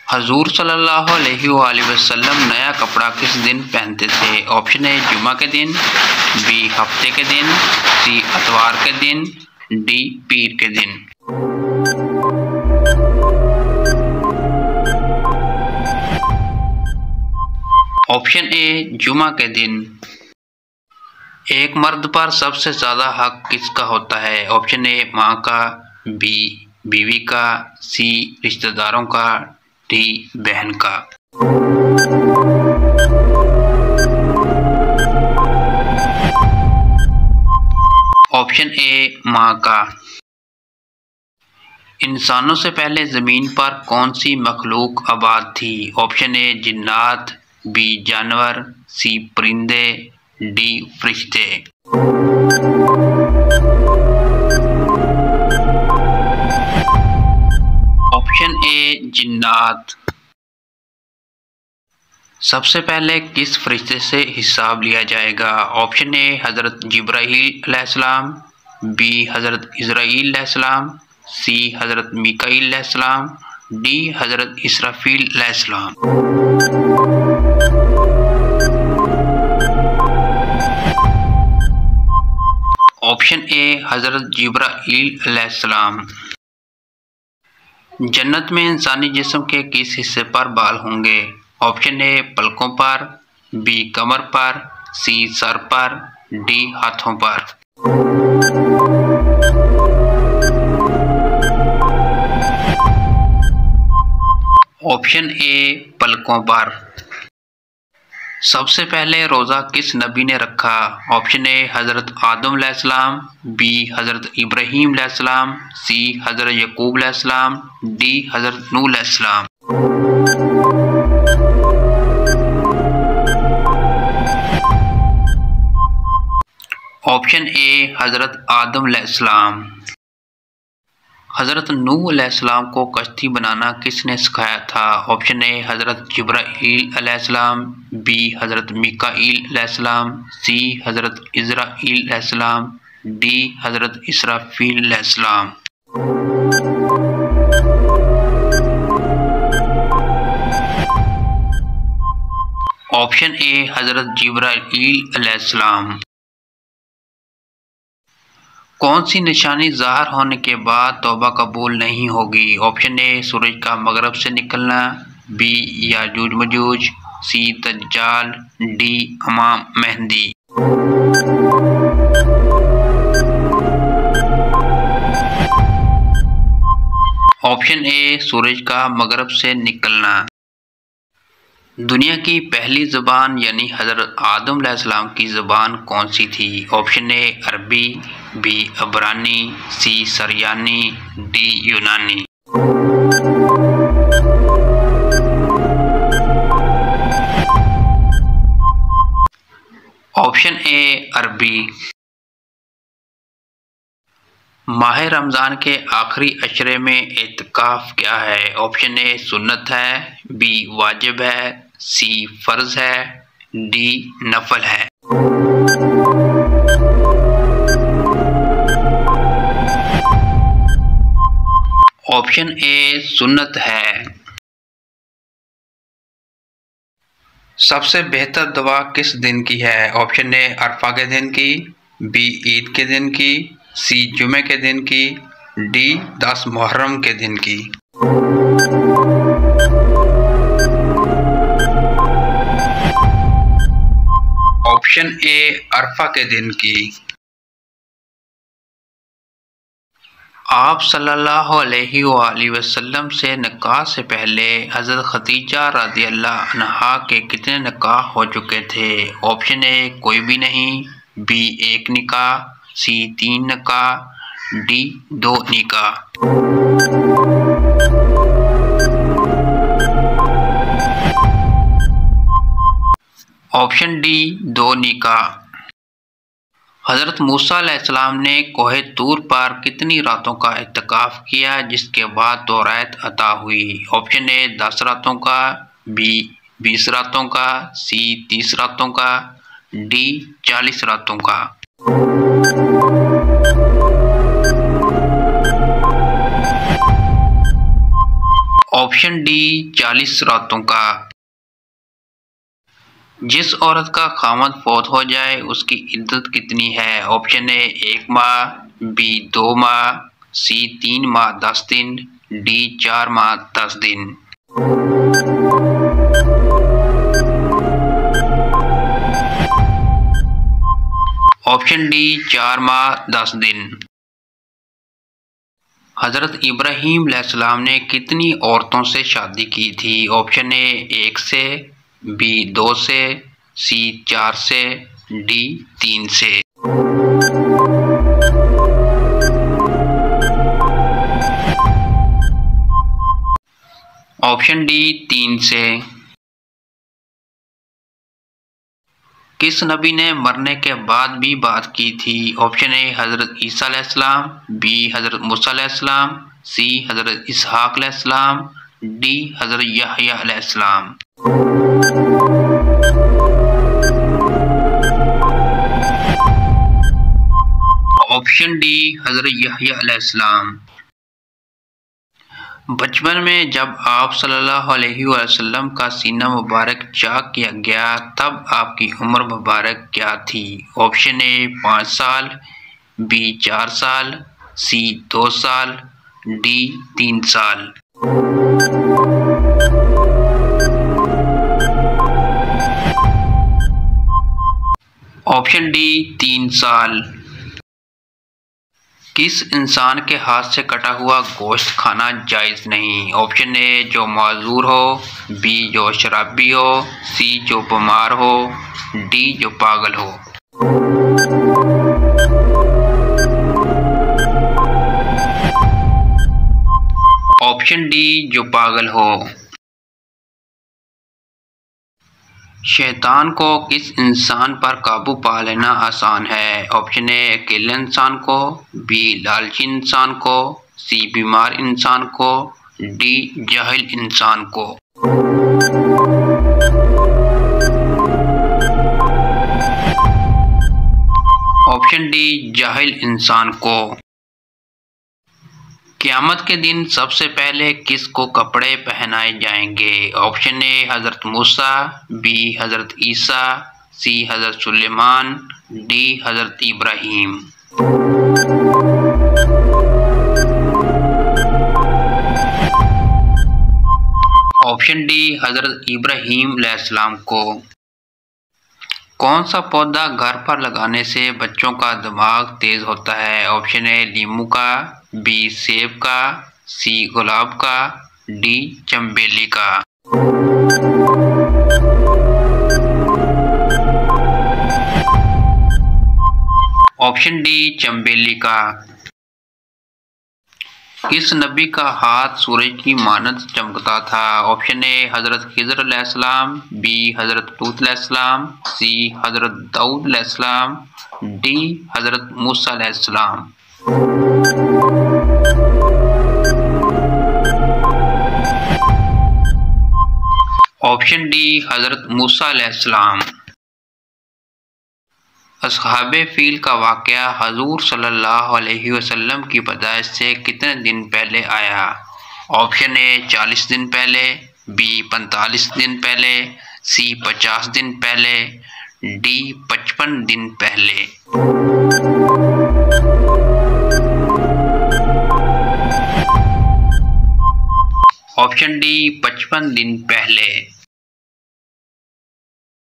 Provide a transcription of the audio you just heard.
हजूर सल्लल्लाहु अलैहि वसल्लम नया कपड़ा किस दिन पहनते थे? ऑप्शन ए जुमा के दिन, बी हफ्ते के दिन, सी इतवार के दिन, डी पीर के दिन। ऑप्शन ए जुमा के दिन। एक मर्द पर सबसे ज्यादा हक किसका होता है? ऑप्शन ए माँ का, बी बीवी का, सी रिश्तेदारों का, डी बहन का। ऑप्शन ए माँ का। इंसानों से पहले जमीन पर कौन सी मखलूक आबाद थी? ऑप्शन ए जिन्नात, बी जानवर, सी परिंदे, डी फरिश्ते। ऑप्शन ए जिन्नात। सबसे पहले किस फरिश्ते से हिसाब लिया जाएगा? ऑप्शन ए हजरत जिब्राईल अलैहिस्सलाम, बी हजरत इजराईल अलैहिस्सलाम, सी हजरत मीकाईल अलैहिस्सलाम, डी हजरत इसराफील अलैहिस्सलाम। ऑप्शन ए हजरत जिब्राईल अलैहिस्सलाम। जन्नत में इंसानी जिस्म के किस हिस्से पर बाल होंगे? ऑप्शन ए पलकों पर, बी कमर पर, सी सर पर, डी हाथों पर। ऑप्शन ए पलकों पर। सबसे पहले रोज़ा किस नबी ने रखा? ऑप्शन ए हज़रत आदम अलैहिस्सलाम, बी हज़रत इब्राहीम अलैहिस्सलाम, सी हज़रत यकूब अलैहिस्सलाम, डी हज़रत नूह अलैहिस्सलाम। ऑप्शन ए हज़रत आदम अलैहिस्सलाम। हज़रत नूह अलैहिस्सलाम को कश्ती बनाना किसने सिखाया था? ऑप्शन ए हज़रत जिब्राईल अलैहिस्सलाम, बी हज़रत मीकाईल अलैहिस्सलाम, सी हज़रत इजराईल अलैहिस्सलाम, डी हज़रत इसराफील अलैहिस्सलाम। ऑप्शन ए हज़रत जिब्राईल अलैहिस्सलाम। कौन सी निशानी ज़ाहिर होने के बाद तौबा कबूल नहीं होगी? ऑप्शन ए सूरज का मगरब से निकलना, बी याजूज मजूज, सी दज्जाल, डी इमाम मेहदी। ऑप्शन ए सूरज का मगरब से निकलना। दुनिया की पहली ज़बान यानी हज़रत आदम अलैहिस्सलाम की ज़बान कौन सी थी? ऑप्शन ए अरबी, बी अबरानी, सी सरयानी, डी यूनानी। ऑप्शन ए अरबी। माह रमज़ान के आखिरी अशरे में एतिकाफ क्या है? ऑप्शन ए सुन्नत है, बी वाजिब है, सी फर्ज है, डी नफल है। ऑप्शन ए सुन्नत है। सबसे बेहतर दुआ किस दिन की है? ऑप्शन ए अरफा के दिन की, बी ईद के दिन की, सी जुमे के दिन की, डी 10 मुहर्रम के दिन की। ऑप्शन ए अरफा के दिन की। आप सल्लल्लाहु अलैहि वसल्लम से निकाह से पहले हज़रत खदीजा रज़ियल्लाहु अन्हा के कितने निकाह हो चुके थे? ऑप्शन ए कोई भी नहीं, बी 1 निकाह, सी 3 निकाह, डी 2 निकाह। ऑप्शन डी 2 निकाह। हज़रत मूसा अलैहिस्सलाम ने कोहे तूर पर कितनी रातों का इत्तिकाफ किया जिसके बाद 2 रात अता हुई? ऑप्शन ए 10 रातों का, बी 20 रातों का, सी 30 रातों का, डी 40 रातों का। ऑप्शन डी 40 रातों का। जिस औरत का खामद फौत हो जाए उसकी इद्दत कितनी है? ऑप्शन ए 1 माह, बी 2 माह, सी 3 माह 10 दिन, डी 4 माह 10 दिन। ऑप्शन डी 4 माह 10 दिन। हजरत इब्राहीम अलैहिस्सलाम ने कितनी औरतों से शादी की थी? ऑप्शन ए 1 से, बी 2 से, सी 4 से, डी 3 से। ऑप्शन डी 3 से। किस नबी ने मरने के बाद भी बात की थी? ऑप्शन ए हजरत ईसा अलैहिस्सलाम, बी हजरत मूसा अलैहिस्सलाम, सी हजरत इसहाक अलैहिस्सलाम, डी हजरत यहया अलैहिस्सलाम। ऑप्शन डी हजरत यहया अलैहिस्सलाम। बचपन में जब आप सल्लल्लाहु अलैहि वसल्लम का सीना मुबारक चाक किया गया तब आपकी उम्र मुबारक क्या थी? ऑप्शन ए 5 साल, बी 4 साल, सी 2 साल, डी 3 साल। ऑप्शन डी 3 साल। किस इंसान के हाथ से कटा हुआ गोश्त खाना जायज़ नहीं? ऑप्शन ए जो माजूर हो, बी जो शराबी हो, सी जो बीमार हो, डी जो पागल हो। ऑप्शन डी जो पागल हो। शैतान को किस इंसान पर काबू पा लेना आसान है? ऑप्शन ए अकेले इंसान को, बी लालची इंसान को, सी बीमार इंसान को, डी जाहिल इंसान को। ऑप्शन डी जाहिल इंसान को। क़यामत के दिन सबसे पहले किसको कपड़े पहनाए जाएंगे? Option A Hazrat Musa, B Hazrat Isa, C Hazrat Suleman, D Hazrat Ibrahim. Option D हजरत इब्राहीम अलैहिस्सलाम को। कौन सा पौधा घर पर लगाने से बच्चों का दिमाग तेज होता है? ऑप्शन ए नींबू का, बी सेब का, सी गुलाब का, डी चमेली का। ऑप्शन डी चमेली का। किस नबी का हाथ सूरज की मानद चमकता था? ऑप्शन ए हजरत खिज़र अलैहिस्सलाम, बी हजरत लूत अलैहिस्सलाम, सी हजरत दाऊद अलैहिस्सलाम, डी हजरत मूसा अलैहिस्सलाम। ऑप्शन डी हजरत मूसा अलैहिस्सलाम। अस्हाबे फील का वाक़या हजूर सल्लल्लाहु अलैहि वसल्लम की पैदाइश से कितने दिन पहले आया? ऑप्शन ए 40 दिन पहले, बी 45 दिन पहले, सी 50 दिन पहले, डी 55 दिन पहले। ऑप्शन डी 55 दिन पहले।